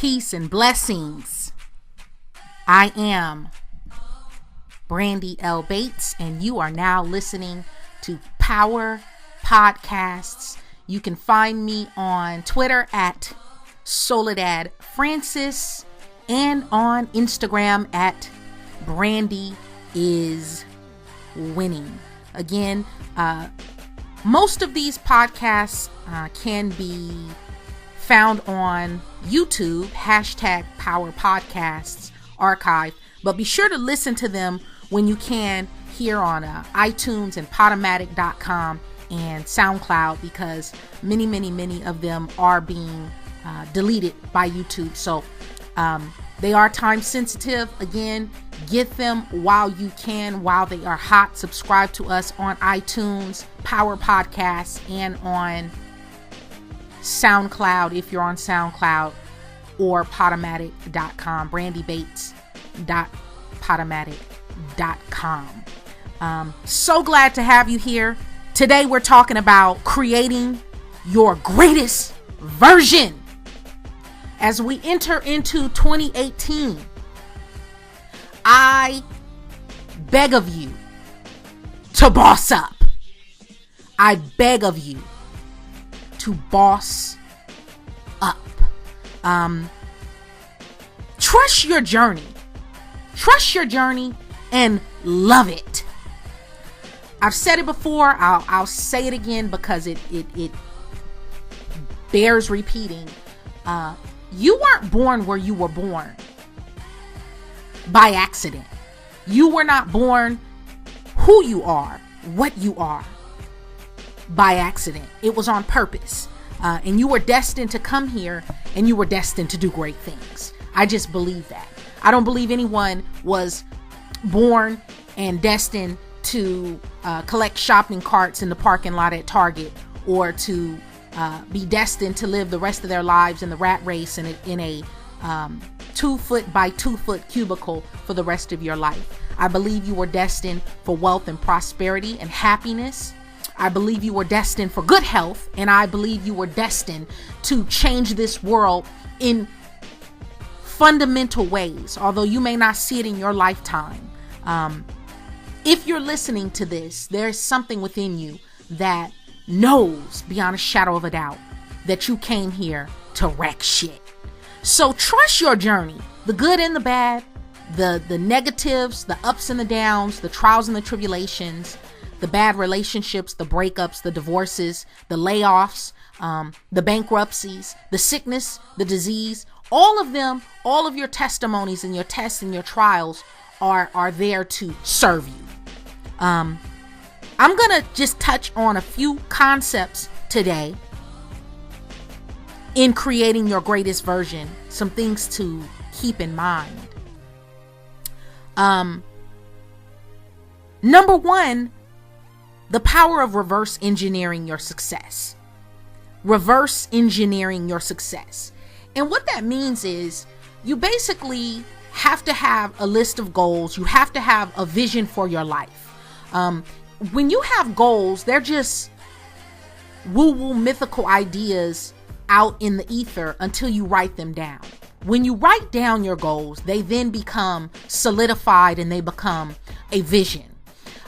peace and blessings. I am Brandi L. Bates, and you are now listening to Power Podcasts. You can find me on Twitter at Soledad Francis and on Instagram at Brandi is winning. Again, most of these podcasts can be found on YouTube, hashtag Power Podcasts archive, but be sure to listen to them when you can here on iTunes and Podomatic.com and SoundCloud, because many of them are being deleted by YouTube. So they are time sensitive. Again, get them while you can, while they are hot. Subscribe to us on iTunes, Power Podcasts, and on SoundCloud if you're on SoundCloud, or Podomatic.com, brandibates.podomatic.com. So glad to have you here. Today we're talking about creating your greatest version. As we enter into 2018, I beg of you to boss up. I beg of you to boss up. Trust your journey. Trust your journey and love it. I've said it before. I'll say it again because it bears repeating. You weren't born where you were born by accident. You were not born who you are, what you are, by accident. It was on purpose. And you were destined to come here, and you were destined to do great things. I just believe that. I don't believe anyone was born and destined to collect shopping carts in the parking lot at Target, or to be destined to live the rest of their lives in the rat race in a 2 foot by 2 foot cubicle for the rest of your life. I believe you were destined for wealth and prosperity and happiness. I believe you were destined for good health, and I believe you were destined to change this world in fundamental ways, although you may not see it in your lifetime. If you're listening to this, there's something within you that knows beyond a shadow of a doubt that you came here to wreck shit. So trust your journey, the good and the bad, the negatives, the ups and the downs, the trials and the tribulations, the bad relationships, the breakups, the divorces, the layoffs, the bankruptcies, the sickness, the disease, all of them, all of your testimonies and your tests and your trials are there to serve you. I'm going to just touch on a few concepts today in creating your greatest version, some things to keep in mind. Number one, the power of reverse engineering your success. Reverse engineering your success. And what that means is you basically have to have a list of goals. You have to have a vision for your life. When you have goals, they're just woo-woo mythical ideas out in the ether until you write them down. When you write down your goals, they then become solidified and they become a vision.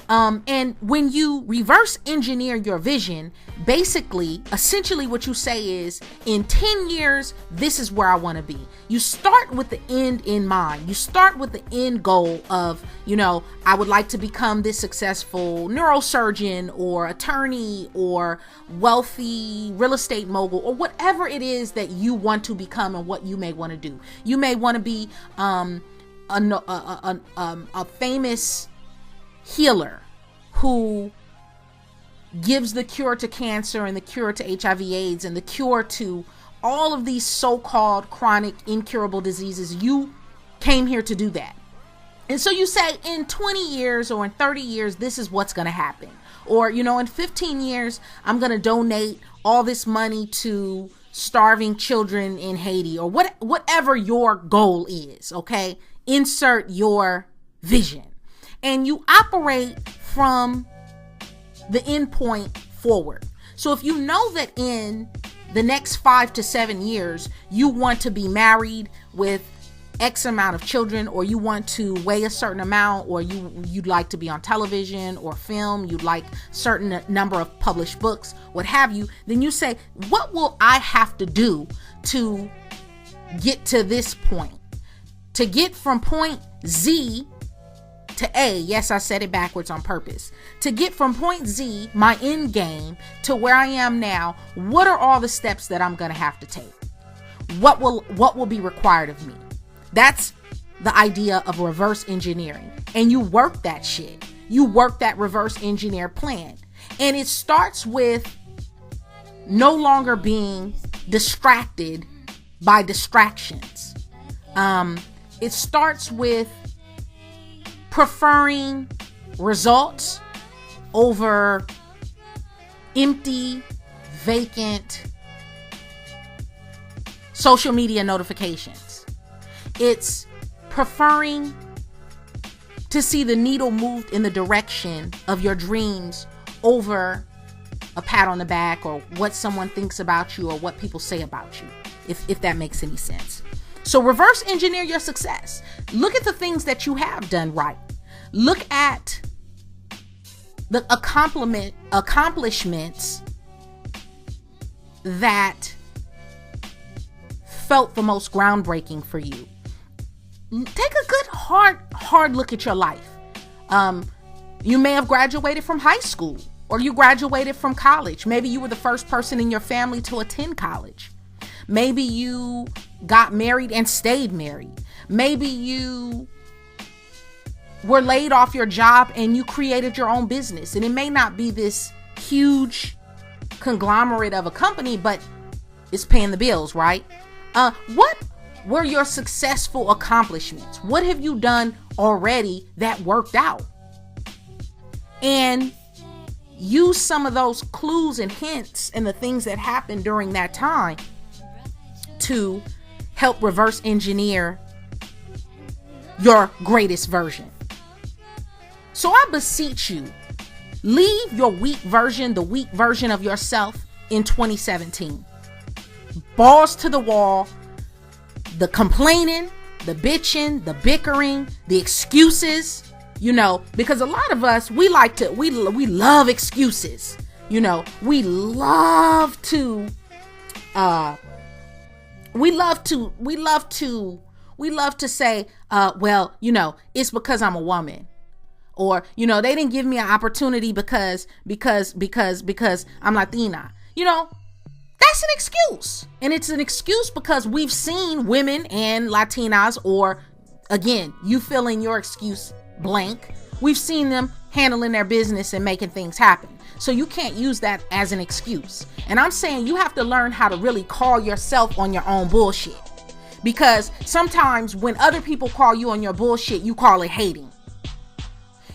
And when you reverse engineer your vision, essentially what you say is, in 10 years, this is where I want to be. You start with the end in mind. You start with the end goal of, I would like to become this successful neurosurgeon or attorney or wealthy real estate mogul, or whatever it is that you want to become and what you may want to do. You may want to be a famous healer who gives the cure to cancer and the cure to HIV/AIDS and the cure to all of these so-called chronic incurable diseases. You came here to do that. And so you say, in 20 years or in 30 years, this is what's going to happen. Or, in 15 years, I'm going to donate all this money to starving children in Haiti, or whatever your goal is, okay? Insert your vision. And you operate from the end point forward. So if you know that in the next 5 to 7 years, you want to be married with X amount of children, or you want to weigh a certain amount, or you'd like to be on television or film, you'd like certain number of published books, what have you, then you say, what will I have to do to get to this point? To get from point Z to A, yes, I said it backwards on purpose. To get from point Z, my end game, to where I am now, what are all the steps that I'm going to have to take? What will be required of me? That's the idea of reverse engineering. And you work that shit. You work that reverse engineer plan. And it starts with no longer being distracted by distractions. It starts with preferring results over empty, vacant social media notifications. It's preferring to see the needle moved in the direction of your dreams over a pat on the back or what someone thinks about you or what people say about you, if that makes any sense. So reverse engineer your success. Look at the things that you have done right. Look at the accomplishments that felt the most groundbreaking for you. Take a good hard look at your life. You may have graduated from high school, or you graduated from college. Maybe you were the first person in your family to attend college. Maybe you got married and stayed married. Maybe you were laid off your job and you created your own business. And it may not be this huge conglomerate of a company, but it's paying the bills, right? What were your successful accomplishments? What have you done already that worked out? And use some of those clues and hints and the things that happened during that time to help reverse engineer your greatest version. So I beseech you, leave your the weak version of yourself in 2017. Balls to the wall. The complaining, the bitching, the bickering, the excuses, because a lot of us, we love excuses. We love to say, it's because I'm a woman. Or, they didn't give me an opportunity because I'm Latina. That's an excuse. And it's an excuse because we've seen women and Latinas, or again, you fill in your excuse blank. We've seen them handling their business and making things happen. So you can't use that as an excuse. And I'm saying you have to learn how to really call yourself on your own bullshit. Because sometimes when other people call you on your bullshit, you call it hating.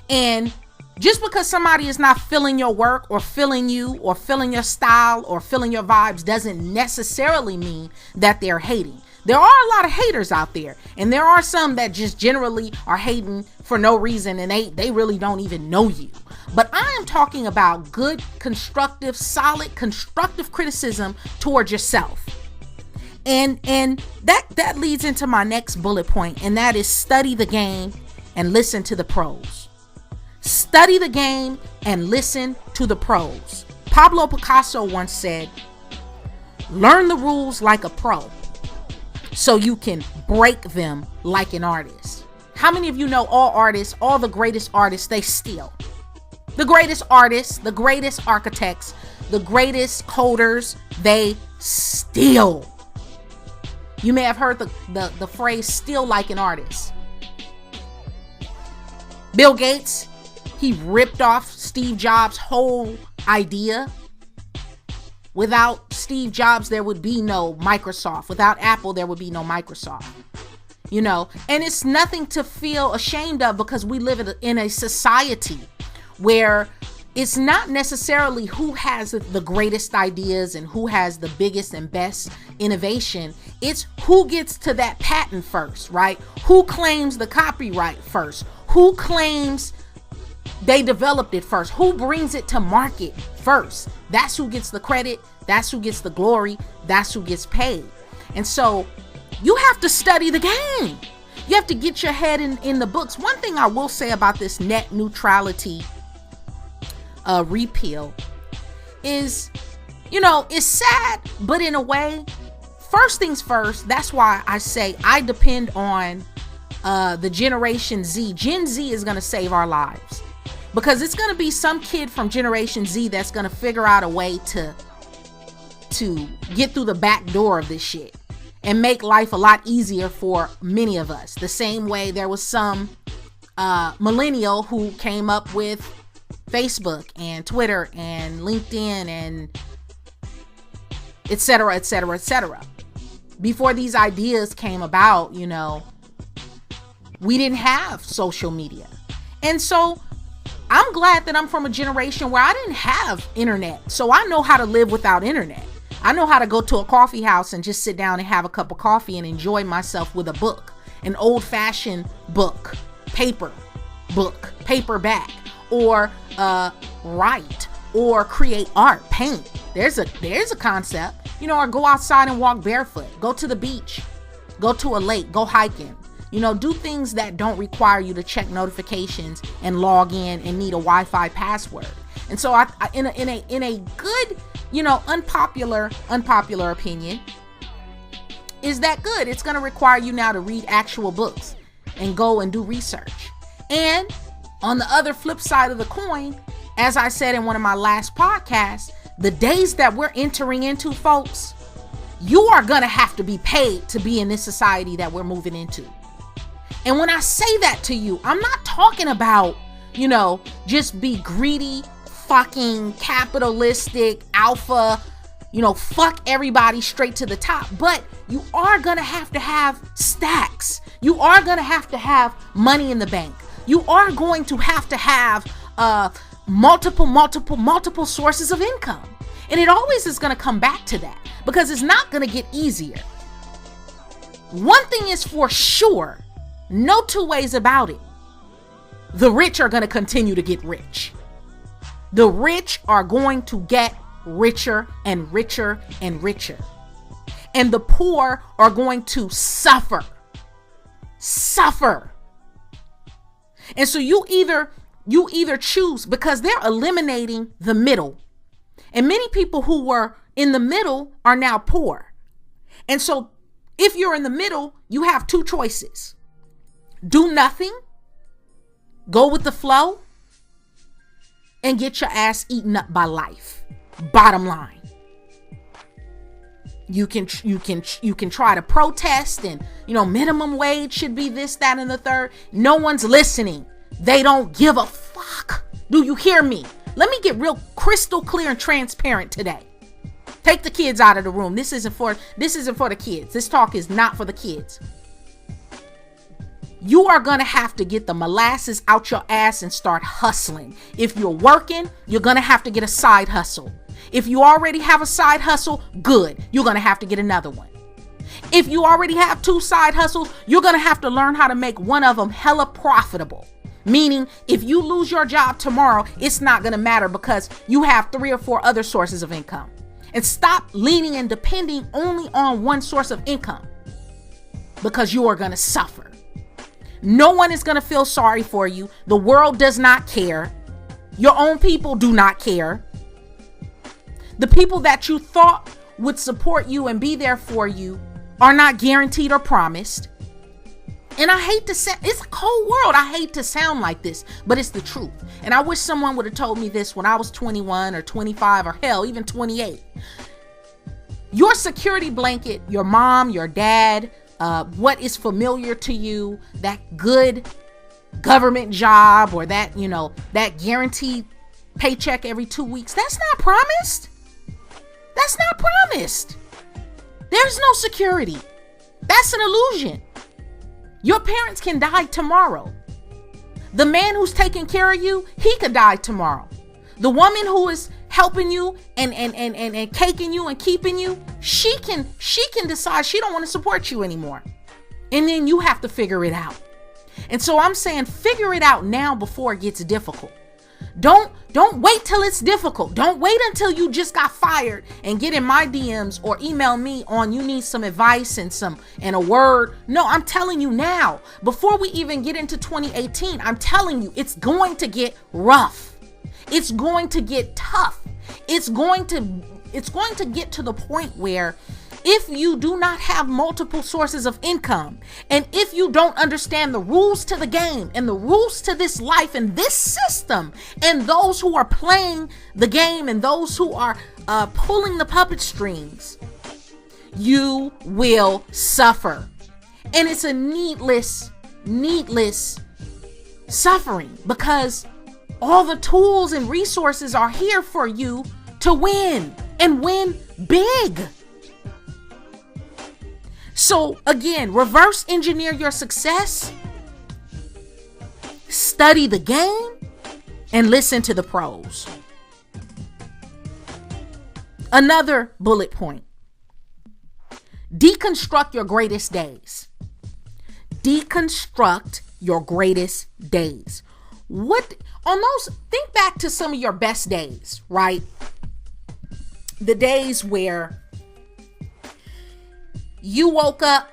And just because somebody is not feeling your work or feeling you or feeling your style or feeling your vibes doesn't necessarily mean that they're hating. There are a lot of haters out there, and there are some that just generally are hating for no reason, and they really don't even know you. But I am talking about good, constructive, solid, constructive criticism towards yourself. And that leads into my next bullet point, and that is study the game and listen to the pros. Study the game and listen to the pros. Pablo Picasso once said, learn the rules like a pro so you can break them like an artist. How many of you know all artists, all the greatest artists, they steal? The greatest artists, the greatest architects, the greatest coders, they steal. You may have heard the phrase steal like an artist. Bill Gates, he ripped off Steve Jobs' whole idea. Without Steve Jobs, there would be no Microsoft. Without Apple, there would be no Microsoft. And it's nothing to feel ashamed of, because we live in a society where it's not necessarily who has the greatest ideas and who has the biggest and best innovation. It's who gets to that patent first, right? Who claims the copyright first? Who claims They developed it first. Who brings it to market first? That's who gets the credit. That's who gets the glory. That's who gets paid. And so you have to study the game. You have to get your head in the books. One thing I will say about this net neutrality repeal is, it's sad, but in a way, first things first, that's why I say I depend on the Generation Z. Gen Z is going to save our lives, because it's going to be some kid from Generation Z that's going to figure out a way to get through the back door of this shit and make life a lot easier for many of us. The same way there was some millennial who came up with Facebook and Twitter and LinkedIn and et cetera, et cetera, et cetera. Before these ideas came about, we didn't have social media. And so I'm glad that I'm from a generation where I didn't have internet. So I know how to live without internet. I know how to go to a coffee house and just sit down and have a cup of coffee and enjoy myself with a book, an old-fashioned book, paperback, or write, or create art, paint. There's a concept, or go outside and walk barefoot, go to the beach, go to a lake, go hiking, do things that don't require you to check notifications and log in and need a Wi-Fi password. And so I in a good, unpopular opinion, is that good? It's going to require you now to read actual books and go and do research. And on the other flip side of the coin, as I said in one of my last podcasts, the days that we're entering into, folks, you are going to have to be paid to be in this society that we're moving into. And when I say that to you, I'm not talking about, just be greedy, fucking capitalistic, alpha, fuck everybody straight to the top. But you are going to have stacks. You are going to have money in the bank. You are going to have multiple sources of income. And it always is going to come back to that, because it's not going to get easier. One thing is for sure, no two ways about it. The rich are going to continue to get rich. The rich are going to get richer and richer and richer. And the poor are going to suffer. And so you either choose, because they're eliminating the middle. And many people who were in the middle are now poor. And so if you're in the middle, you have two choices. Do nothing, go with the flow, and get your ass eaten up by life. Bottom line. You can try to protest and, minimum wage should be this, that, and the third. No one's listening. They don't give a fuck. Do you hear me? Let me get real crystal clear and transparent today. Take the kids out of the room. This isn't for the kids. This talk is not for the kids. You are going to have to get the molasses out your ass and start hustling. If you're working, you're going to have to get a side hustle. If you already have a side hustle, good. You're going to have to get another one. If you already have two side hustles, you're going to have to learn how to make one of them hella profitable. Meaning, if you lose your job tomorrow, it's not going to matter, because you have 3 or 4 other sources of income. And stop leaning and depending only on one source of income, because you are going to suffer. No one is going to feel sorry for you. The world does not care. Your own people do not care. The people that you thought would support you and be there for you are not guaranteed or promised. And I hate to say, it's a cold world. I hate to sound like this, but it's the truth. And I wish someone would have told me this when I was 21 or 25 or hell, even 28. Your security blanket, your mom, your dad, what is familiar to you, that good government job or that, that guaranteed paycheck every 2 weeks, that's not promised. That's not promised. There's no security. That's an illusion. Your parents can die tomorrow. The man who's taking care of you, he could die tomorrow. The woman who is helping you and caking you and keeping you, she can decide she don't want to support you anymore. And then you have to figure it out. And so I'm saying, figure it out now before it gets difficult. Don't wait till it's difficult. Don't wait until you just got fired and get in my DMs or email me on you need some advice and a word. No, I'm telling you now, before we even get into 2018, I'm telling you, it's going to get rough. It's going to get tough. It's going to get to the point where if you do not have multiple sources of income, and if you don't understand the rules to the game and the rules to this life and this system, and those who are playing the game and those who are pulling the puppet strings, you will suffer. And it's a needless suffering, because all the tools and resources are here for you to win, and win big. So again, reverse engineer your success, study the game, and listen to the pros. Another bullet point: deconstruct your greatest days. Deconstruct your greatest days. Think back to some of your best days, right? The days where you woke up,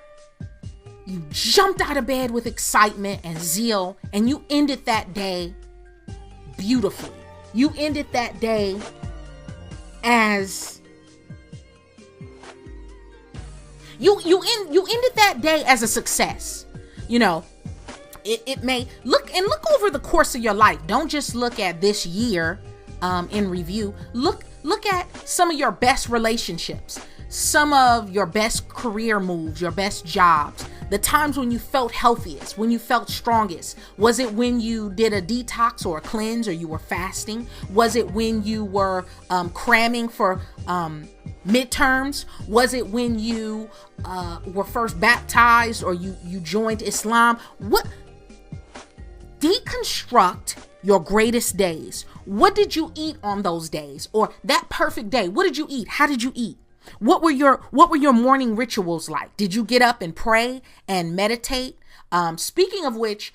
you jumped out of bed with excitement and zeal, and you ended that day beautifully. You ended that day as you ended that day as a success. You know, it may look over the course of your life. Don't just look at this year in review. Look at some of your best relationships, some of your best career moves, your best jobs, the times when you felt healthiest, when you felt strongest. Was it when you did a detox or a cleanse, or you were fasting? Was it when you were cramming for midterms? Was it when you were first baptized, or you joined Islam? Deconstruct your greatest days. What did you eat on those days? Or that perfect day, what did you eat? How did you eat? What were your morning rituals like? Did you get up and pray and meditate? Speaking of which,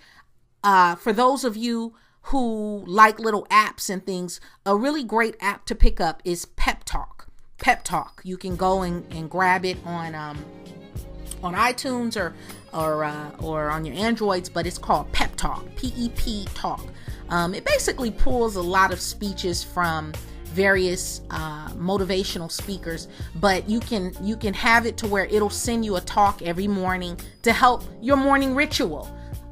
for those of you who like little apps and things, a really great app to pick up is Pep Talk. Pep Talk. You can go and grab it on iTunes or on your Androids, but it's called Pep Talk. PEP Talk. It basically pulls a lot of speeches from various motivational speakers, but you can have it to where it'll send you a talk every morning to help your morning ritual.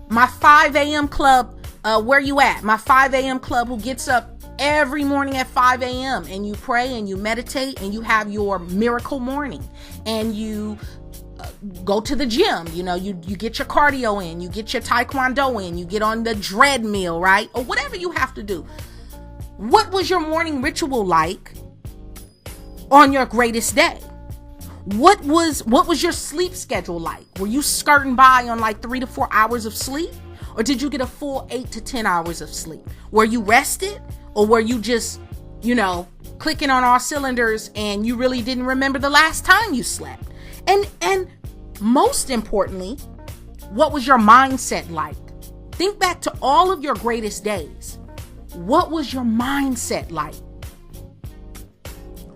My 5 a.m. club, where you at? My 5 a.m. club, who gets up every morning at 5 a.m. and you pray and you meditate and you have your miracle morning, and you go to the gym. You know, you get your cardio in, you get your taekwondo in, you get on the treadmill, right? Or whatever you have to do. What was your morning ritual like on your greatest day? What was your sleep schedule like? Were you skirting by on like 3 to 4 hours of sleep? Or did you get a full 8 to 10 hours of sleep? Were you rested? Or were you just, clicking on all cylinders and you really didn't remember the last time you slept? And most importantly, what was your mindset like? Think back to all of your greatest days. What was your mindset like?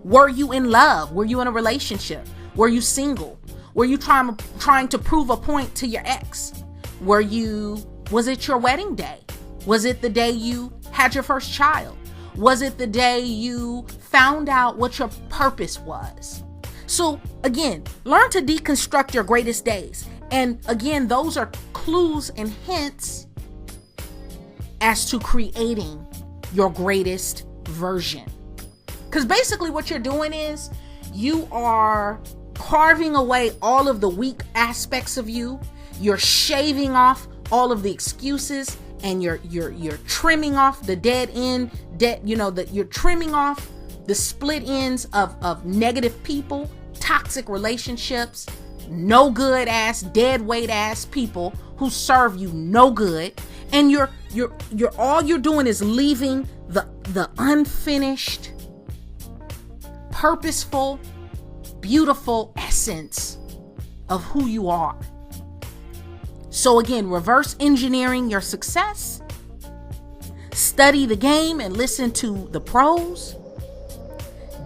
Were you in love? Were you in a relationship? Were you single? Were you trying to prove a point to your ex? Was it your wedding day? Was it the day you had your first child? Was it the day you found out what your purpose was? So again, learn to deconstruct your greatest days. And again, those are clues and hints as to creating your greatest version. Because basically what you're doing is you are carving away all of the weak aspects of you. You're shaving off all of the excuses, and you're trimming off the dead end, you're trimming off the split ends of negative people, toxic relationships, no good ass, dead weight ass people who serve you no good. And you're all you're doing is leaving the unfinished, purposeful, beautiful essence of who you are. So again, reverse engineering your success. Study the game and listen to the pros.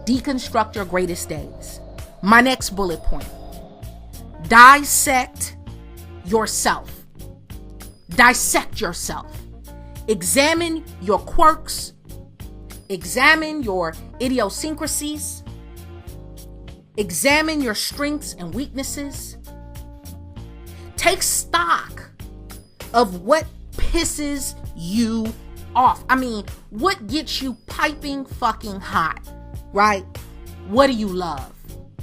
Deconstruct your greatest days. My next bullet point. Dissect yourself. Dissect yourself. Examine your quirks. Examine your idiosyncrasies. Examine your strengths and weaknesses. Take stock of what pisses you off. I mean, what gets you piping fucking hot, right? What do you love?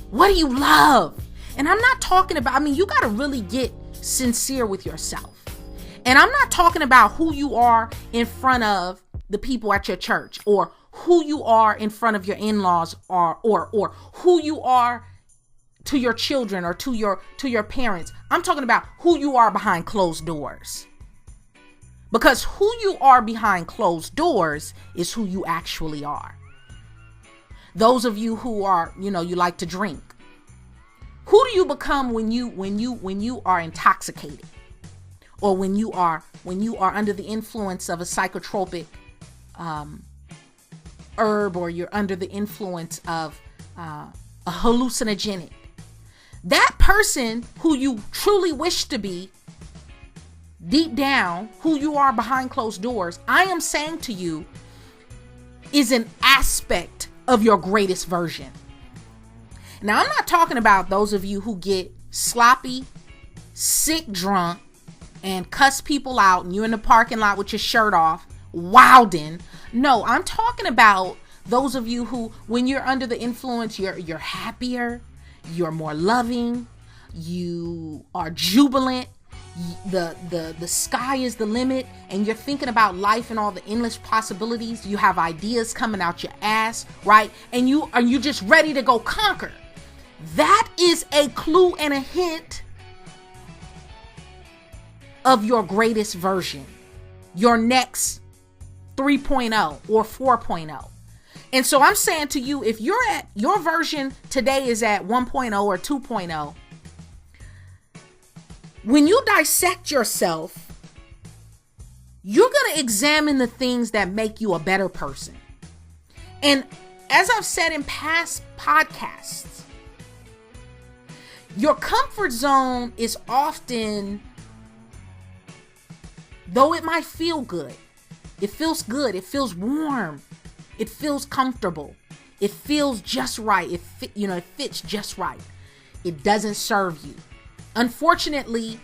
What do you love? And I'm not talking about, you got to really get sincere with yourself. And I'm not talking about who you are in front of the people at your church, or who you are in front of your in-laws, or who you are to your children or to your parents. I'm talking about who you are behind closed doors. Because who you are behind closed doors is who you actually are. Those of you who are, you like to drink. Who do you become when you are intoxicated? Or when you are under the influence of a psychotropic herb, or you're under the influence of a hallucinogenic. That person who you truly wish to be, deep down, who you are behind closed doors, I am saying to you, is an aspect of your greatest version. Now, I'm not talking about those of you who get sloppy, sick drunk, and cuss people out, and you're in the parking lot with your shirt off, wilding. No, I'm talking about those of you who, when you're under the influence, you're happier, you're more loving, you are jubilant, the sky is the limit, and you're thinking about life and all the endless possibilities. You have ideas coming out your ass, right? And you just ready to go conquer. That is a clue and a hint of your greatest version, your next 3.0 or 4.0. And so I'm saying to you, if you're at your version today is at 1.0 or 2.0, when you dissect yourself, you're going to examine the things that make you a better person. And as I've said in past podcasts, your comfort zone is often, though it might feel good, it feels good, it feels warm, it feels comfortable, it feels just right, it fits just right. It doesn't serve you. Unfortunately,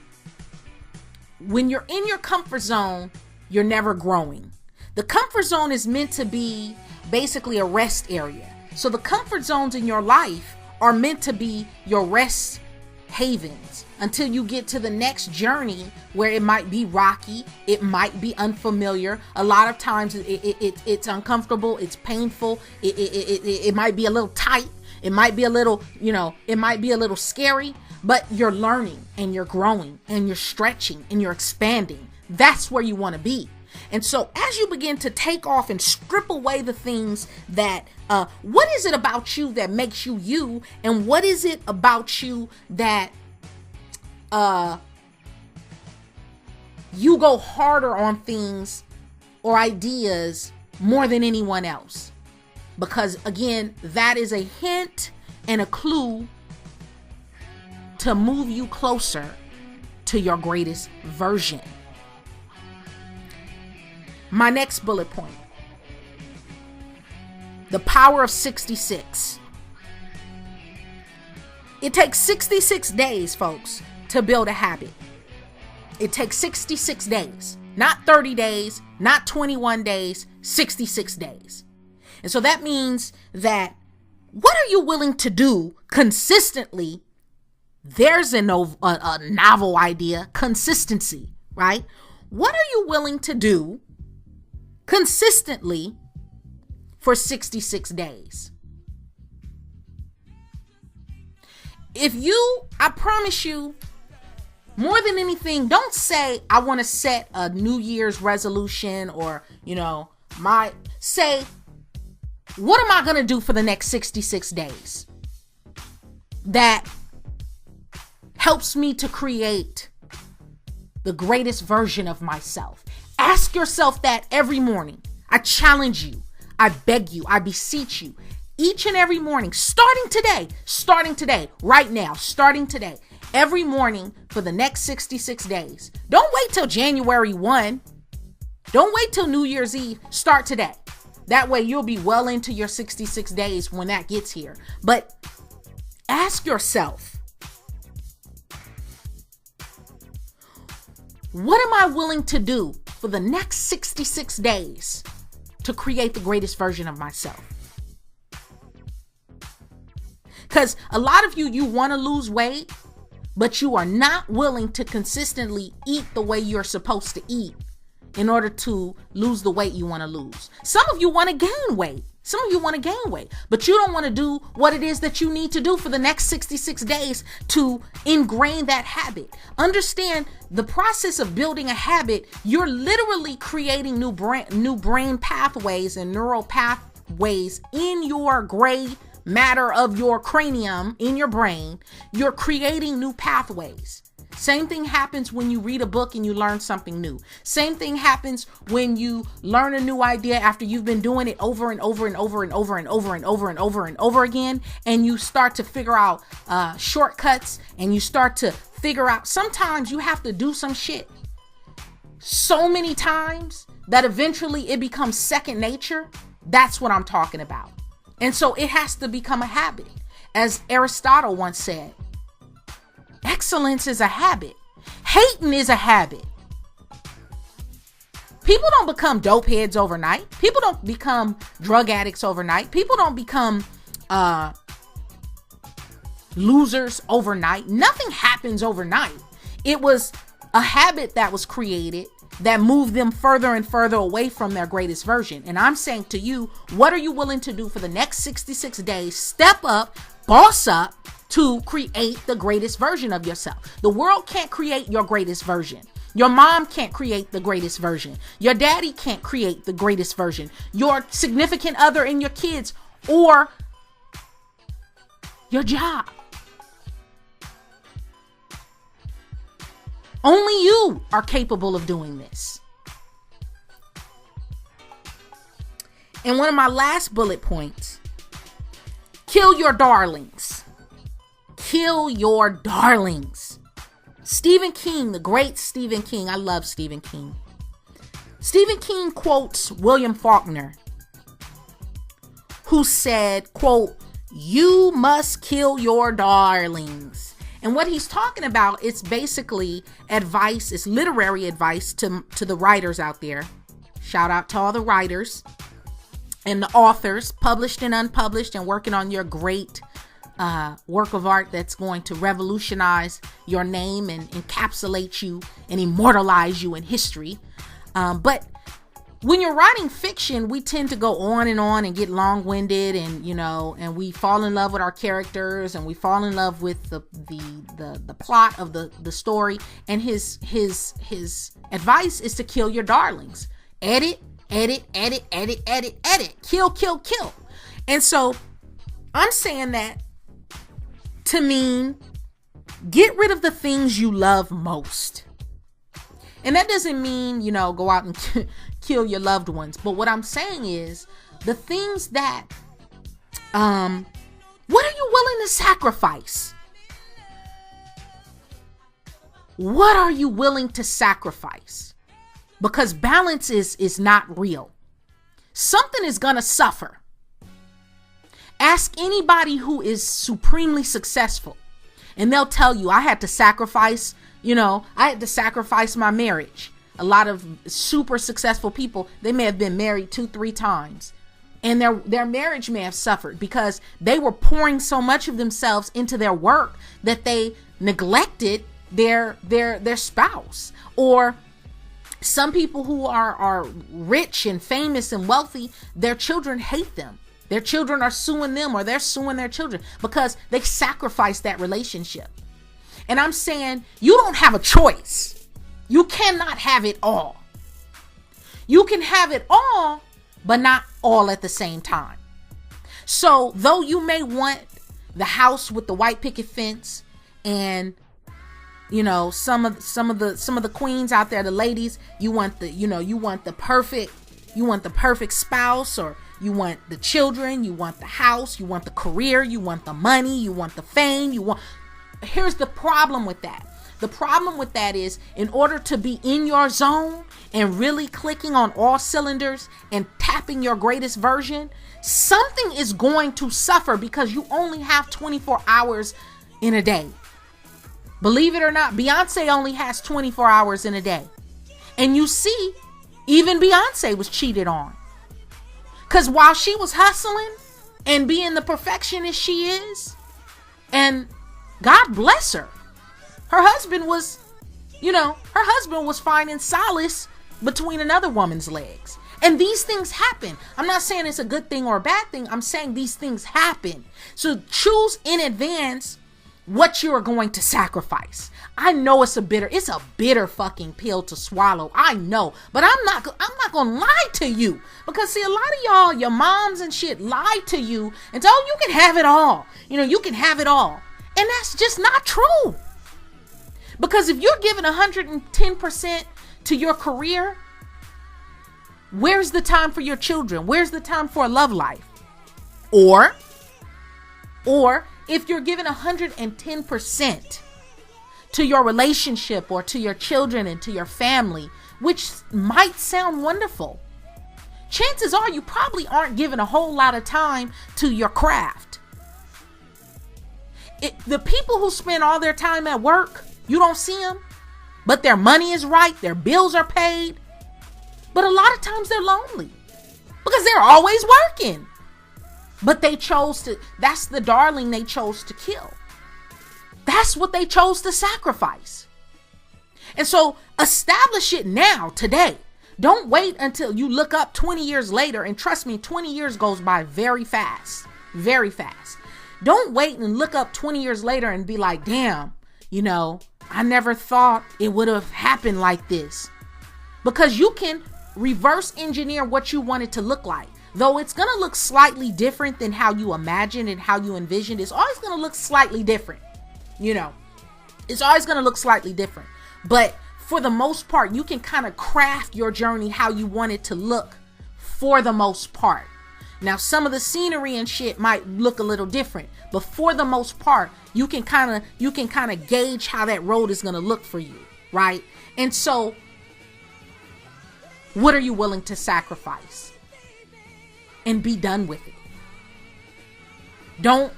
when you're in your comfort zone, you're never growing. The comfort zone is meant to be basically a rest area. So the comfort zones in your life are meant to be your rest havens until you get to the next journey, where it might be rocky, it might be unfamiliar. A lot of times it's uncomfortable, it's painful, it might be a little tight, it might be a little, it might be a little scary, but you're learning and you're growing and you're stretching and you're expanding. That's where you want to be. And so as you begin to take off and strip away the things that, what is it about you that makes you you? And what is it about you that you go harder on things or ideas more than anyone else? Because again, that is a hint and a clue to move you closer to your greatest version. My next bullet point. The power of 66. It takes 66 days, folks, to build a habit. It takes 66 days, not 30 days, not 21 days, 66 days. And so that means that what are you willing to do consistently? There's a novel idea, consistency, right? What are you willing to do consistently for 66 days? I promise you, more than anything, don't say, I want to set a New Year's resolution, or, say, what am I going to do for the next 66 days that helps me to create the greatest version of myself? Ask yourself that every morning. I challenge you. I beg you. I beseech you. Each and every morning, starting today, right now, starting today, every morning for the next 66 days. Don't wait till January 1. Don't wait till New Year's Eve. Start today. That way you'll be well into your 66 days when that gets here. But ask yourself, what am I willing to do for the next 66 days to create the greatest version of myself? Because a lot of you want to lose weight, but you are not willing to consistently eat the way you're supposed to eat in order to lose the weight you want to lose. Some of you want to gain weight. But you don't want to do what it is that you need to do for the next 66 days to ingrain that habit. Understand the process of building a habit. You're literally creating new brain pathways and neural pathways in your gray matter of your cranium, in your brain. You're creating new pathways. Same thing happens when you read a book and you learn something new. Same thing happens when you learn a new idea after you've been doing it over and over and over and over and over and over and over and over again. And you start to figure out shortcuts, and you start to figure out sometimes you have to do some shit so many times that eventually it becomes second nature. That's what I'm talking about. And so it has to become a habit. As Aristotle once said, excellence is a habit. Hating is a habit. People don't become dope heads overnight. People don't become drug addicts overnight. People don't become losers overnight. Nothing happens overnight. It was a habit that was created that moved them further and further away from their greatest version. And I'm saying to you, what are you willing to do for the next 66 days? Step up, boss up to create the greatest version of yourself. The world can't create your greatest version. Your mom can't create the greatest version. Your daddy can't create the greatest version. Your significant other and your kids or your job. Only you are capable of doing this. And one of my last bullet points, kill your darlings. Kill your darlings. Stephen King, the great Stephen King. I love Stephen King. Stephen King quotes William Faulkner, who said, quote, "You must kill your darlings." And what he's talking about, it's basically advice, it's literary advice to the writers out there. Shout out to all the writers and the authors, published and unpublished, and working on your great work of art that's going to revolutionize your name and encapsulate you and immortalize you in history. But when you're writing fiction, we tend to go on and get long-winded, and and we fall in love with our characters, and we fall in love with the plot of the story. And his advice is to kill your darlings. Edit, kill. And so I'm saying that to mean get rid of the things you love most. And that doesn't mean, go out and kill your loved ones. But what I'm saying is the things that, what are you willing to sacrifice? What are you willing to sacrifice? Because balance is not real. Something is going to suffer. Ask anybody who is supremely successful, and they'll tell you, I had to sacrifice my marriage. A lot of super successful people, they may have been married 2-3 times, and their marriage may have suffered because they were pouring so much of themselves into their work that they neglected their spouse. Or some people who are rich and famous and wealthy, their children hate them. Their children are suing them, or they're suing their children because they sacrificed that relationship. And I'm saying you don't have a choice. You cannot have it all. You can have it all, but not all at the same time. So though you may want the house with the white picket fence and some of the queens out there, the ladies, you want the perfect spouse, or you want the children, you want the house, you want the career, you want the money, you want the fame, here's the problem with that. The problem with that is, in order to be in your zone and really clicking on all cylinders and tapping your greatest version, something is going to suffer because you only have 24 hours in a day. Believe it or not, Beyonce only has 24 hours in a day. And you see, even Beyonce was cheated on. Because while she was hustling and being the perfectionist she is, and God bless her, her husband was finding solace between another woman's legs. And these things happen. I'm not saying it's a good thing or a bad thing. I'm saying these things happen. So choose in advance what you are going to sacrifice. I know it's a bitter fucking pill to swallow. I know, but I'm not going to lie to you, because see, a lot of y'all, your moms and shit, lie to you and tell you can have it all. You can have it all. And that's just not true. Because if you're giving 110% to your career, where's the time for your children? Where's the time for a love life? Or if you're giving 110% to your relationship or to your children and to your family, which might sound wonderful, chances are you probably aren't giving a whole lot of time to your craft. The people who spend all their time at work, you don't see them, but their money is right, their bills are paid. But a lot of times they're lonely because they're always working. But that's the darling they chose to kill. That's what they chose to sacrifice. And so establish it now, today. Don't wait until you look up 20 years later. And trust me, 20 years goes by very fast, very fast. Don't wait and look up 20 years later and be like, damn, I never thought it would have happened like this. Because you can reverse engineer what you want it to look like. Though it's going to look slightly different than how you imagined and how you envisioned. It's always going to look slightly different. It's always going to look slightly different. But for the most part, you can kind of craft your journey how you want it to look for the most part. Now, some of the scenery and shit might look a little different, but for the most part, you can kind of gauge how that road is going to look for you, right? And so, what are you willing to sacrifice? And be done with it. Don't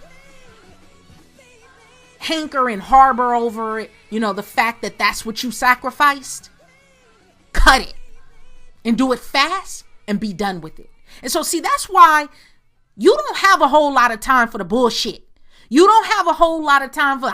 hanker and harbor over it, the fact that that's what you sacrificed. Cut it and do it fast and be done with it. And so, see, that's why you don't have a whole lot of time for the bullshit. You don't have a whole lot of time for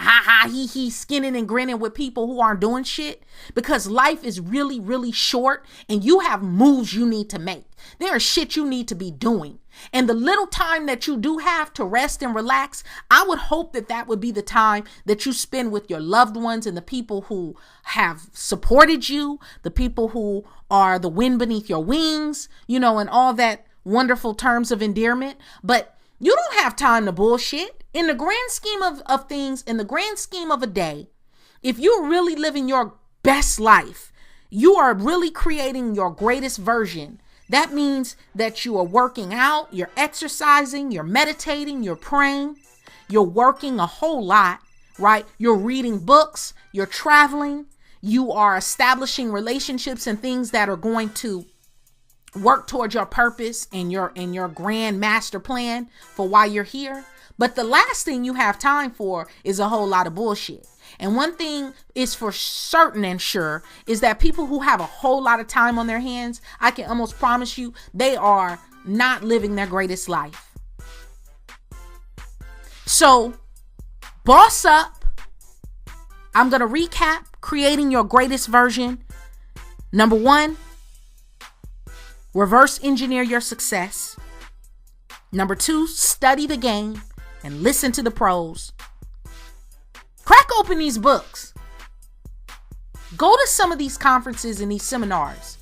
he skinning and grinning with people who aren't doing shit, because life is really, really short and you have moves you need to make. There is shit you need to be doing. And the little time that you do have to rest and relax, I would hope that would be the time that you spend with your loved ones and the people who have supported you, the people who are the wind beneath your wings, and all that wonderful terms of endearment. But you don't have time to bullshit. In the grand scheme of things, in the grand scheme of a day, if you're really living your best life, you are really creating your greatest version. That means that you are working out, you're exercising, you're meditating, you're praying, you're working a whole lot, right? You're reading books, you're traveling, you are establishing relationships and things that are going to work towards your purpose and your grand master plan for why you're here. But the last thing you have time for is a whole lot of bullshit. And one thing is for certain and sure is that people who have a whole lot of time on their hands, I can almost promise you, they are not living their greatest life. So, boss up. I'm going to recap creating your greatest version. Number 1, reverse engineer your success. Number 2, study the game and listen to the pros. Crack open these books. Go to some of these conferences and these seminars.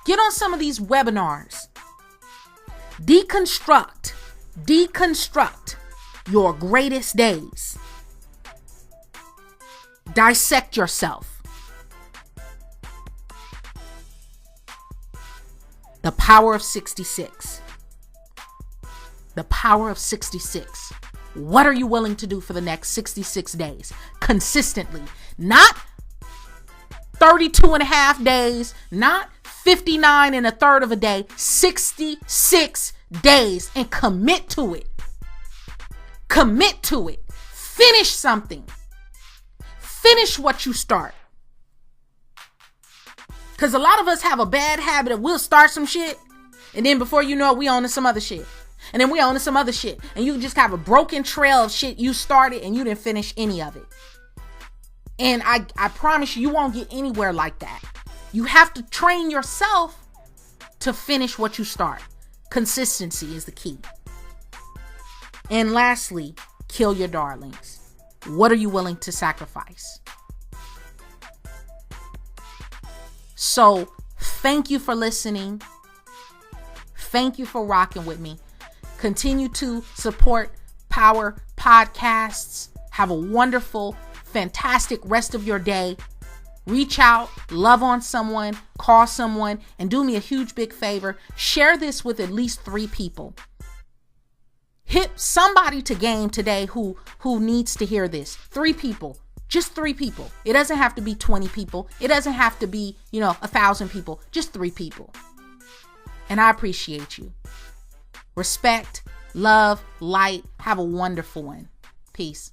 Get on some of these webinars. Deconstruct your greatest days. Dissect yourself. The power of 66. The power of 66. What are you willing to do for the next 66 days? Consistently. Not 32 and a half days. Not 59 and a third of a day. 66 days. And commit to it. Commit to it. Finish something. Finish what you start. Because a lot of us have a bad habit of we'll start some shit. And then before you know it, we on to some other shit. And then we on to some other shit. And you just have a broken trail of shit you started and you didn't finish any of it. And I promise you won't get anywhere like that. You have to train yourself to finish what you start. Consistency is the key. And lastly, kill your darlings. What are you willing to sacrifice? So, thank you for listening. Thank you for rocking with me. Continue to support Power Podcasts. Have a wonderful, fantastic rest of your day. Reach out, love on someone, call someone, and do me a huge big favor. Share this with at least 3 people. Hit somebody to game today who needs to hear this. 3 people. Just 3 people. It doesn't have to be 20 people. It doesn't have to be, 1,000 people. Just 3 people. And I appreciate you. Respect, love, light. Have a wonderful one. Peace.